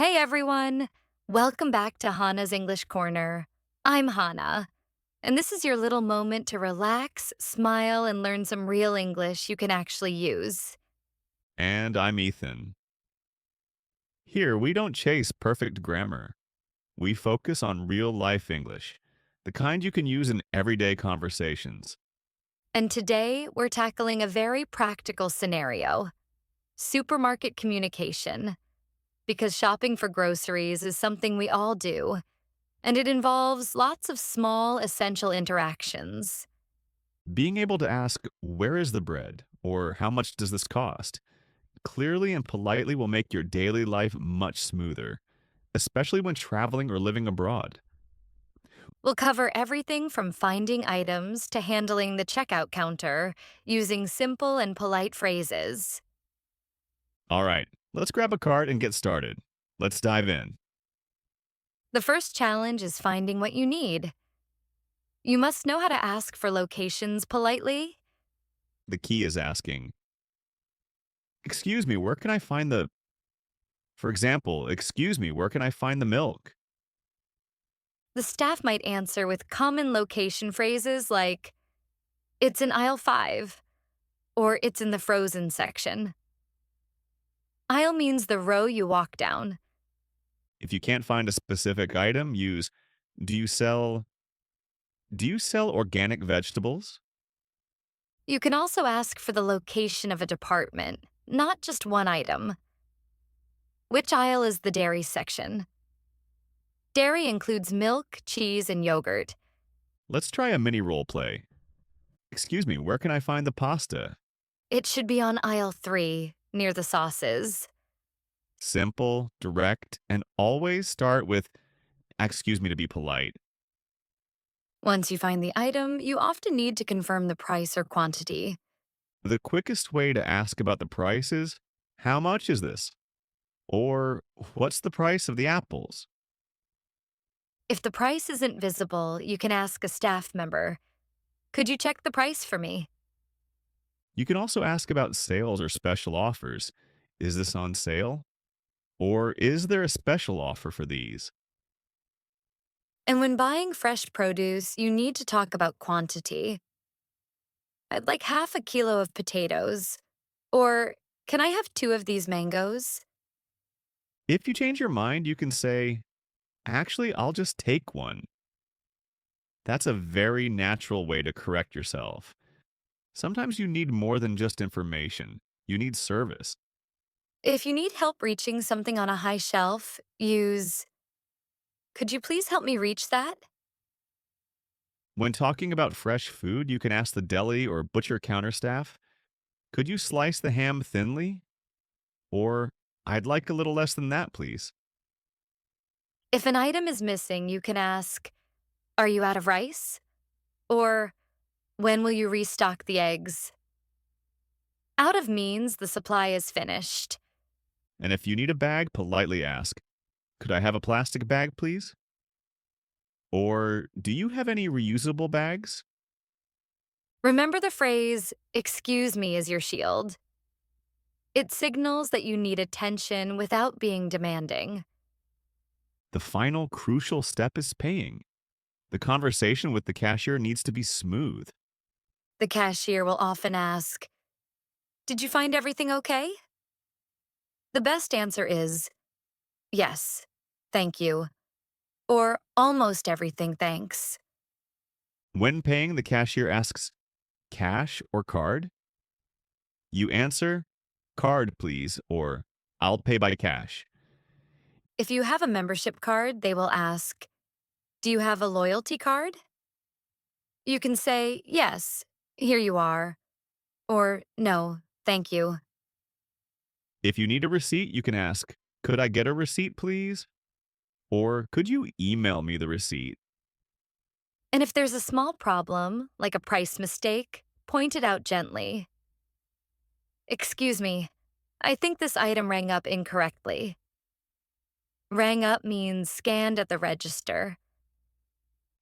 Hey everyone! Welcome back to Hana's English Corner. I'm Hana, and this is your little moment to relax, smile, and learn some real English you can actually use. And I'm Ethan. Here, we don't chase perfect grammar. We focus on real life English, the kind you can use in everyday conversations. And today, we're tackling a very practical scenario supermarket communication. Because shopping for groceries is something we all do, and it involves lots of small, essential interactions. Being able to ask, where is the bread? Or how much does this cost? Clearly and politely will make your daily life much smoother, especially when traveling or living abroad. We'll cover everything from finding items to handling the checkout counter using simple and polite phrases. All right, let's grab a cart and get started. Let's dive in. The first challenge is finding what you need. You must know how to ask for locations politely. The key is asking, excuse me, where can I find the, for example, excuse me, where can I find the milk? The staff might answer with common location phrases like, it's in aisle 5, or it's in the frozen section. Aisle means the row you walk down. If you can't find a specific item, use do you sell do you sell organic vegetables? You can also ask for the location of a department, not just one item. Which aisle is the dairy section? Dairy includes milk, cheese, and yogurt. Let's try a mini role play. Excuse me, where can I find the pasta? It should be on aisle 3, near the sauces. Simple, direct, and always start with excuse me to be polite. Once you find the item, you often need to confirm the price or quantity. The quickest way to ask about the price is how much is this? Or what's the price of the apples? If the price isn't visible, you can ask a staff member, could you check the price for me? You can also ask about sales or special offers. Is this on sale? Or is there a special offer for these? And when buying fresh produce, you need to talk about quantity. I'd like half a kilo of potatoes. Or, can I have 2 of these mangoes? If you change your mind, you can say, actually, I'll just take one. That's a very natural way to correct yourself. Sometimes you need more than just information, you need service. If you need help reaching something on a high shelf, use, could you please help me reach that? When talking about fresh food, you can ask the deli or butcher counter staff, could you slice the ham thinly? Or, I'd like a little less than that, please. If an item is missing, you can ask, are you out of rice? Or, when will you restock the eggs? Out of means the supply is finished. And if you need a bag, politely ask, could I have a plastic bag, please? Or, do you have any reusable bags? Remember the phrase, excuse me, is your shield. It signals that you need attention without being demanding. The final crucial step is paying. The conversation with the cashier needs to be smooth. The cashier will often ask, did you find everything okay? The best answer is, yes, thank you, or almost everything, thanks. When paying, the cashier asks, cash or card? You answer, card, please, or I'll pay by cash. If you have a membership card, they will ask, do you have a loyalty card? You can say, yes, here you are, or no, thank you. If you need a receipt, you can ask, could I get a receipt, please? Or could you email me the receipt? And if there's a small problem, like a price mistake, point it out gently. Excuse me, I think this item rang up incorrectly. Rang up means scanned at the register.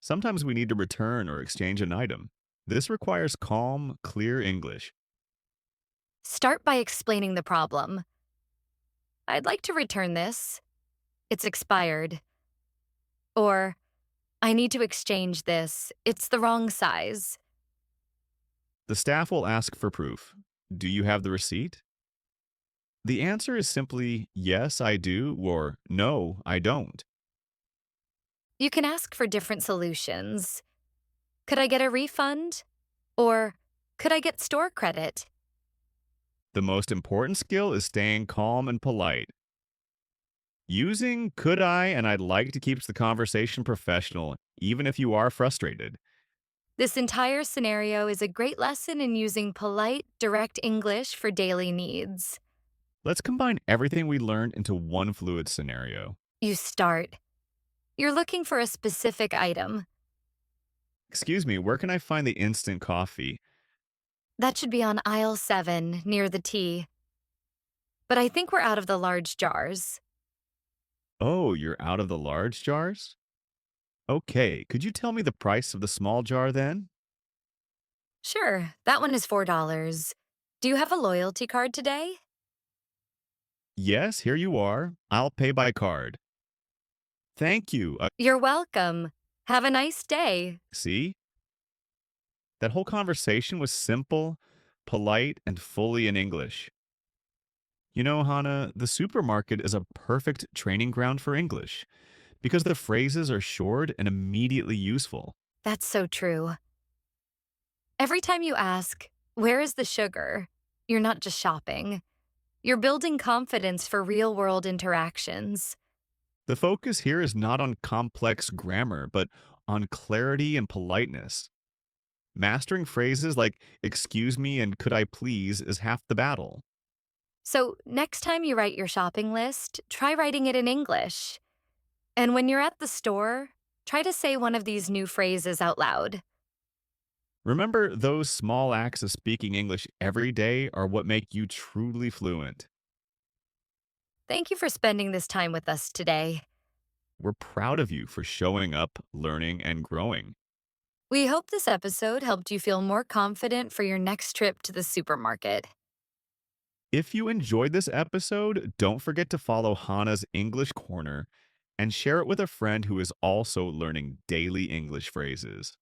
Sometimes we need to return or exchange an item. This requires calm, clear English. Start by explaining the problem. I'd like to return this. it's expired. Or, I need to exchange this, it's the wrong size. The staff will ask for proof. Do you have the receipt? The answer is simply yes, I do, or no, I don't. You can ask for different solutions. Could I get a refund? Or, could I get store credit? The most important skill is staying calm and polite. Using could I and I'd like to keeps the conversation professional, even if you are frustrated. This entire scenario is a great lesson in using polite, direct English for daily needs. Let's combine everything we learned into one fluid scenario. You start. You're looking for a specific item. Excuse me, where can I find the instant coffee? That should be on aisle 7, near the tea. But I think we're out of the large jars. Oh, you're out of the large jars? Okay, could you tell me the price of the small jar then? Sure, that one is $4. Do you have a loyalty card today? Yes, here you are. I'll pay by card. Thank you. You're welcome. Have a nice day. See? That whole conversation was simple, polite, and fully in English. You know, Hana, the supermarket is a perfect training ground for English because the phrases are short and immediately useful. That's so true. Every time you ask, where is the sugar? You're not just shopping. You're building confidence for real world interactions. The focus here is not on complex grammar, but on clarity and politeness. Mastering phrases like excuse me and could I please is half the battle. So, next time you write your shopping list, try writing it in English. And when you're at the store, try to say one of these new phrases out loud. Remember, those small acts of speaking English every day are what make you truly fluent. Thank you for spending this time with us today. We're proud of you for showing up, learning, and growing. We hope this episode helped you feel more confident for your next trip to the supermarket. If you enjoyed this episode, don't forget to follow Hana's English Corner and share it with a friend who is also learning daily English phrases.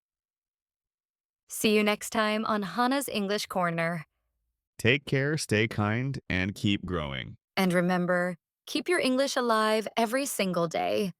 See you next time on Hana's English Corner. Take care, stay kind, and keep growing. And remember, keep your English alive every single day.